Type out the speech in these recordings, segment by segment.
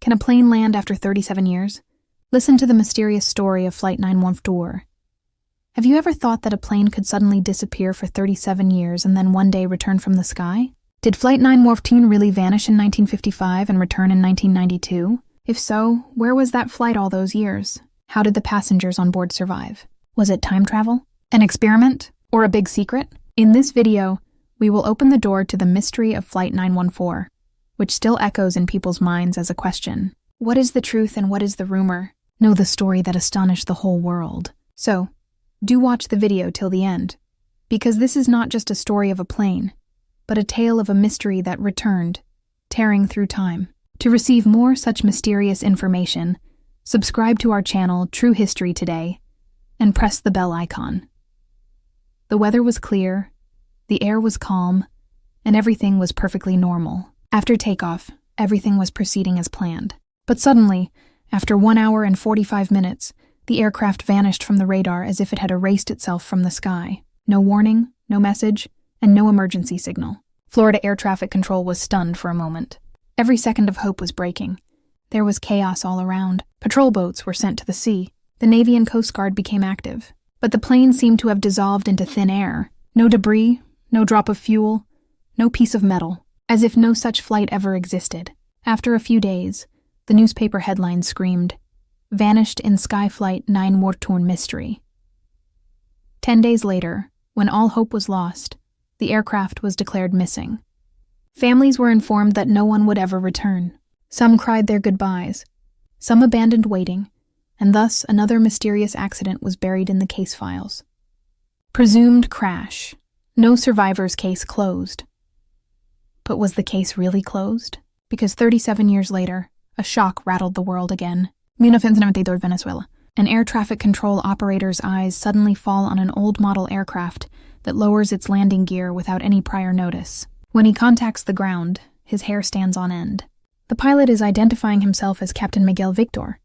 Can a plane land after 37 years? Listen to the mysterious story of Flight 914. Have you ever thought that a plane could suddenly disappear for 37 years and then one day return from the sky? Did Flight 914 really vanish in 1955 and return in 1992? If so, where was that flight all those years? How did the passengers on board survive? Was it time travel? An experiment? Or a big secret? In this video, we will open the door to the mystery of Flight 914, which still echoes in people's minds as a question. What is the truth and what is the rumor? Know the story that astonished the whole world. So, do watch the video till the end, because this is not just a story of a plane, but a tale of a mystery that returned, tearing through time. To receive more such mysterious information, subscribe to our channel True History Today, and press the bell icon. The weather was clear, the air was calm, and everything was perfectly normal. After takeoff, everything was proceeding as planned. But suddenly, after 1 hour and 45 minutes, the aircraft vanished from the radar as if it had erased itself from the sky. No warning, no message, and no emergency signal. Florida Air Traffic Control was stunned for a moment. Every second of hope was breaking. There was chaos all around. Patrol boats were sent to the sea. The Navy and Coast Guard became active. But the plane seemed to have dissolved into thin air. No debris, no drop of fuel, no piece of metal, as if no such flight ever existed. After a few days, the newspaper headlines screamed, "Vanished in Skyflight 914 Mystery." 10 days later, when all hope was lost, the aircraft was declared missing. Families were informed that no one would ever return. Some cried their goodbyes, some abandoned waiting, and thus another mysterious accident was buried in the case files. Presumed crash. No survivors case closed. But was the case really closed? Because 37 years later, a shock rattled the world again. 1992, Venezuela. An air traffic control operator's eyes suddenly fall on an old model aircraft that lowers its landing gear without any prior notice. When he contacts the ground, his hair stands on end. The pilot is identifying himself as Captain Miguel Victor,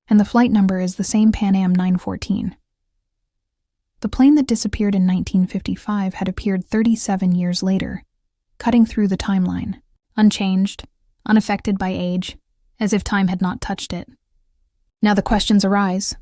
and the flight number is the same Pan Am 914. The plane that disappeared in 1955 had appeared 37 years later, cutting through the timeline, unchanged, unaffected by age, as if time had not touched it. Now the questions arise.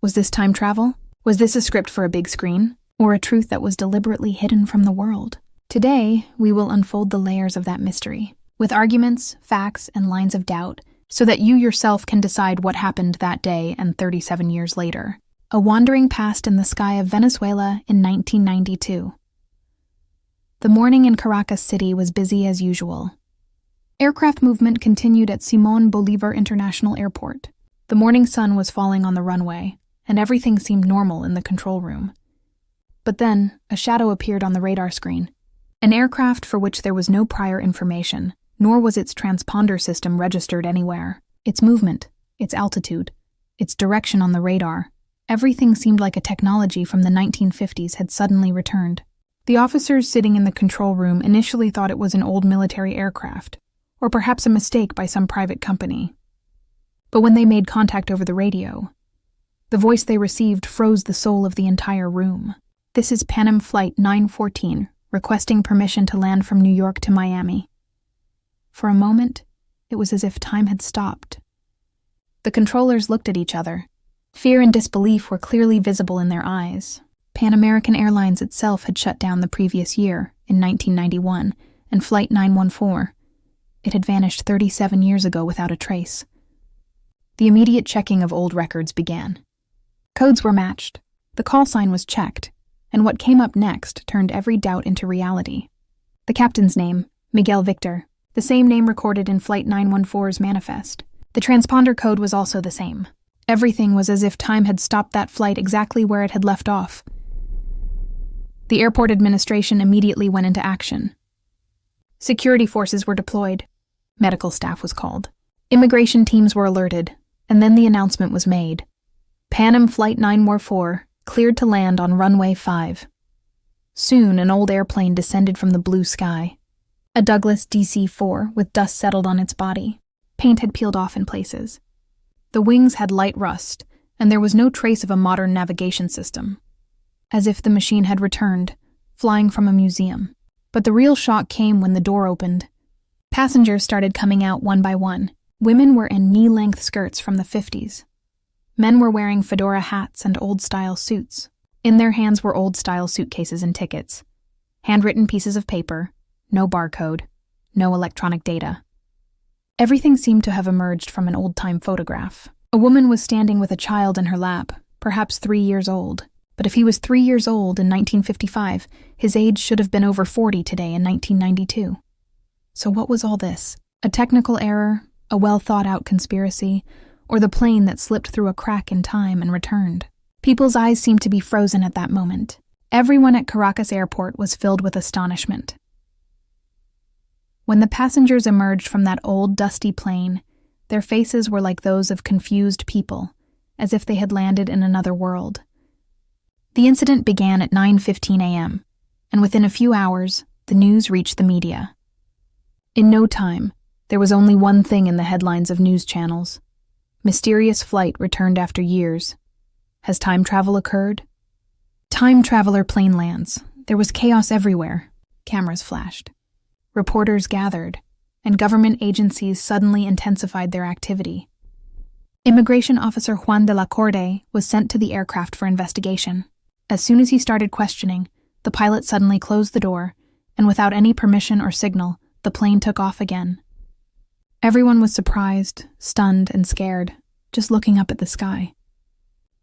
Was this time travel? Was this a script for a big screen? Or a truth that was deliberately hidden from the world? Today, we will unfold the layers of that mystery, with arguments, facts, and lines of doubt, so that you yourself can decide what happened that day and 37 years later. A wandering past in the sky of Venezuela in 1992. The morning in Caracas City was busy as usual. Aircraft movement continued at Simón Bolívar International Airport. The morning sun was falling on the runway, and everything seemed normal in the control room. But then, a shadow appeared on the radar screen. An aircraft for which there was no prior information, nor was its transponder system registered anywhere. Its movement, its altitude, its direction on the radar, everything seemed like a technology from the 1950s had suddenly returned. The officers sitting in the control room initially thought it was an old military aircraft, or perhaps a mistake by some private company. But when they made contact over the radio, the voice they received froze the soul of the entire room. "This is Pan Am Flight 914, requesting permission to land from New York to Miami." For a moment, it was as if time had stopped. The controllers looked at each other. Fear and disbelief were clearly visible in their eyes. Pan American Airlines itself had shut down the previous year, in 1991, and Flight 914. It had vanished 37 years ago without a trace. The immediate checking of old records began. Codes were matched, the call sign was checked, and what came up next turned every doubt into reality. The captain's name, Miguel Victor, the same name recorded in Flight 914's manifest. The transponder code was also the same. Everything was as if time had stopped that flight exactly where it had left off. The airport administration immediately went into action. Security forces were deployed. Medical staff was called. Immigration teams were alerted, and then the announcement was made. Pan Am Flight 914 cleared to land on runway 5. Soon, an old airplane descended from the blue sky. A Douglas DC-4 with dust settled on its body. Paint had peeled off in places. The wings had light rust, and there was no trace of a modern navigation system, as if the machine had returned, flying from a museum. But the real shock came when the door opened. Passengers started coming out one by one, Women were in knee-length skirts from the 50s. Men were wearing fedora hats and old-style suits. In their hands were old-style suitcases and tickets. Handwritten pieces of paper, no barcode, no electronic data. Everything seemed to have emerged from an old-time photograph. A woman was standing with a child in her lap, perhaps 3 years old. But if he was 3 years old in 1955, his age should have been over 40 today in 1992. So what was all this? A technical error, a well-thought-out conspiracy, or the plane that slipped through a crack in time and returned? People's eyes seemed to be frozen at that moment. Everyone at Caracas airport was filled with astonishment. When the passengers emerged from that old, dusty plane, their faces were like those of confused people, as if they had landed in another world. The incident began at 9:15 a.m., and within a few hours, the news reached the media. In no time, there was only one thing in the headlines of news channels. Mysterious flight returned after years. Has time travel occurred? Time traveler plane lands. There was chaos everywhere. Cameras flashed. Reporters gathered, and government agencies suddenly intensified their activity. Immigration officer Juan de la Corte was sent to the aircraft for investigation. As soon as he started questioning, the pilot suddenly closed the door, and without any permission or signal, the plane took off again. Everyone was surprised, stunned, and scared, just looking up at the sky.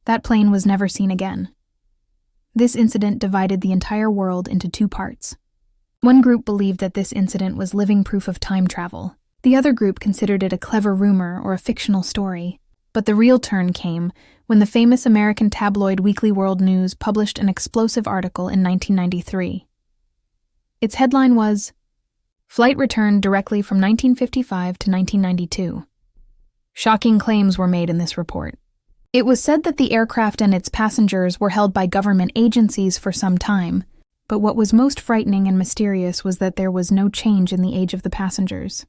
That plane was never seen again. This incident divided the entire world into two parts. One group believed that this incident was living proof of time travel. The other group considered it a clever rumor or a fictional story. But the real turn came when the famous American tabloid Weekly World News published an explosive article in 1993. Its headline was, "Flight returned directly from 1955 to 1992. Shocking claims were made in this report. It was said that the aircraft and its passengers were held by government agencies for some time, but what was most frightening and mysterious was that there was no change in the age of the passengers.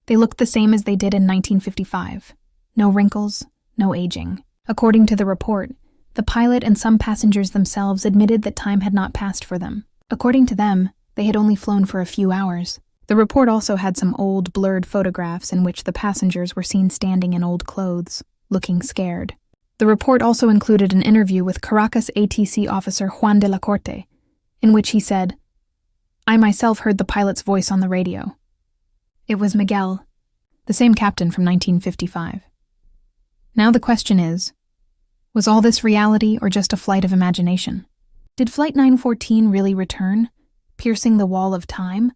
They looked the same as they did in 1955. No wrinkles, no aging. According to the report, the pilot and some passengers themselves admitted that time had not passed for them. According to them, they had only flown for a few hours. The report also had some old, blurred photographs in which the passengers were seen standing in old clothes, looking scared. The report also included an interview with Caracas ATC officer Juan de la Corte, in which he said, "I myself heard the pilot's voice on the radio. It was Miguel, the same captain from 1955. Now the question is, was all this reality or just a flight of imagination? Did Flight 914 really return, piercing the wall of time?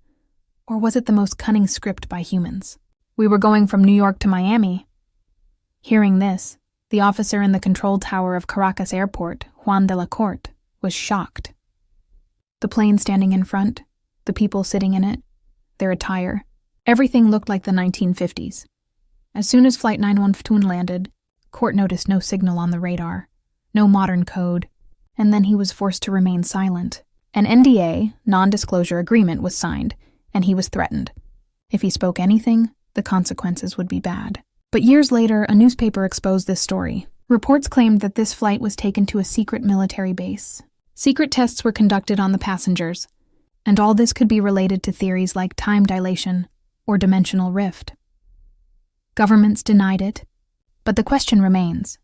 Or was it the most cunning script by humans? We were going from New York to Miami." Hearing this, the officer in the control tower of Caracas airport, Juan de la Corte, was shocked. The plane standing in front, the people sitting in it, their attire, everything looked like the 1950s. As soon as Flight 912 landed, Corte noticed no signal on the radar, no modern code, and then he was forced to remain silent. An NDA, non-disclosure agreement, was signed, and he was threatened. If he spoke anything, the consequences would be bad. But years later, a newspaper exposed this story. Reports claimed that this flight was taken to a secret military base. Secret tests were conducted on the passengers, and all this could be related to theories like time dilation or dimensional rift. Governments denied it, but the question remains.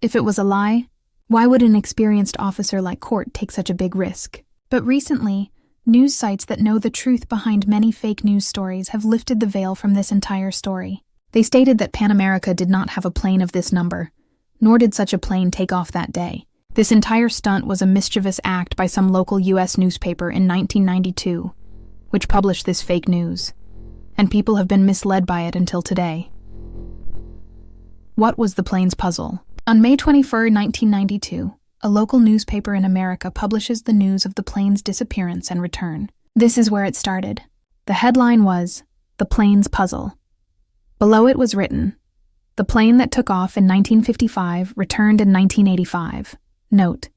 If it was a lie, why would an experienced officer like Corte take such a big risk? But recently, news sites that know the truth behind many fake news stories have lifted the veil from this entire story. They stated that Pan America did not have a plane of this number, nor did such a plane take off that day. This entire stunt was a mischievous act by some local U.S. newspaper in 1992, which published this fake news, and people have been misled by it until today. What was the plane's puzzle? On May 21, 1992, a local newspaper in America publishes the news of the plane's disappearance and return. This is where it started. The headline was, "The Plane's Puzzle." Below it was written, "The plane that took off in 1955 returned in 1985. Note,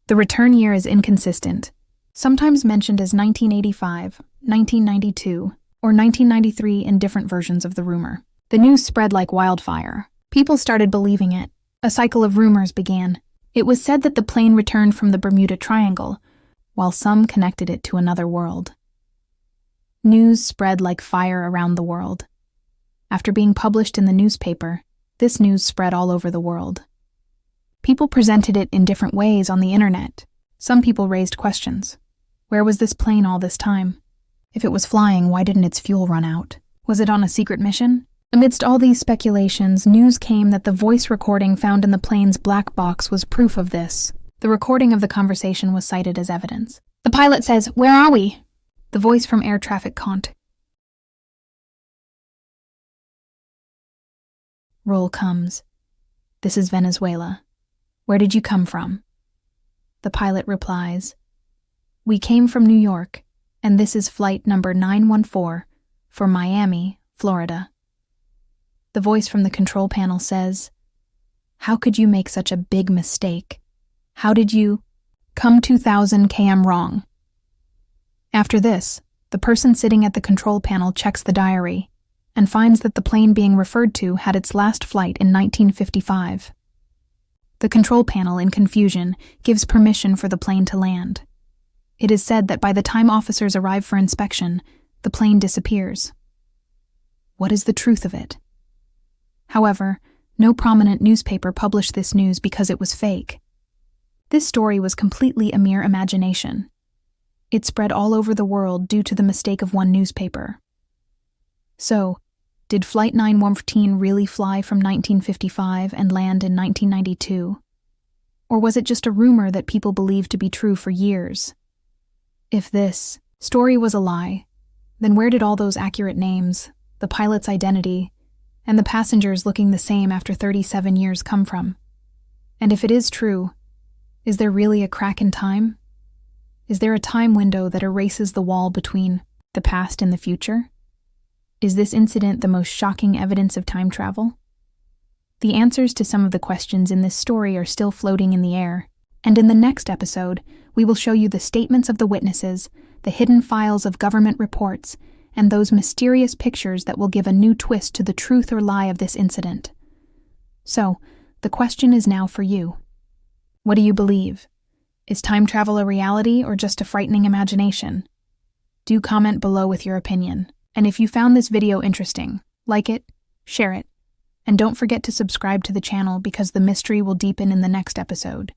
the return year is inconsistent, sometimes mentioned as 1985, 1992, or 1993 in different versions of the rumor." The news spread like wildfire. People started believing it. A cycle of rumors began. It was said that the plane returned from the Bermuda Triangle, while some connected it to another world. News spread like fire around the world. After being published in the newspaper, this news spread all over the world. People presented it in different ways on the internet. Some people raised questions. Where was this plane all this time? If it was flying, why didn't its fuel run out? Was it on a secret mission? Amidst all these speculations, news came that the voice recording found in the plane's black box was proof of this. The recording of the conversation was cited as evidence. The pilot says, "Where are we?" The voice from air traffic cont. Roll comes. "This is Venezuela. Where did you come from?" The pilot replies, "We came from New York, and this is flight number 914 for Miami, Florida." The voice from the control panel says, "How could you make such a big mistake? How did you come 2000 km wrong?" After this, the person sitting at the control panel checks the diary and finds that the plane being referred to had its last flight in 1955. The control panel, in confusion, gives permission for the plane to land. It is said that by the time officers arrive for inspection, the plane disappears. What is the truth of it? However, no prominent newspaper published this news because it was fake. This story was completely a mere imagination. It spread all over the world due to the mistake of one newspaper. So, did Flight 914 really fly from 1955 and land in 1992? Or was it just a rumor that people believed to be true for years? If this story was a lie, then where did all those accurate names, the pilot's identity, and the passengers looking the same after 37 years come from? And if it is true, is there really a crack in time? Is there a time window that erases the wall between the past and the future? Is this incident the most shocking evidence of time travel? The answers to some of the questions in this story are still floating in the air, and in the next episode, we will show you the statements of the witnesses, the hidden files of government reports, and those mysterious pictures that will give a new twist to the truth or lie of this incident. So, the question is now for you. What do you believe? Is time travel a reality or just a frightening imagination? Do comment below with your opinion. And if you found this video interesting, like it, share it, and don't forget to subscribe to the channel because the mystery will deepen in the next episode.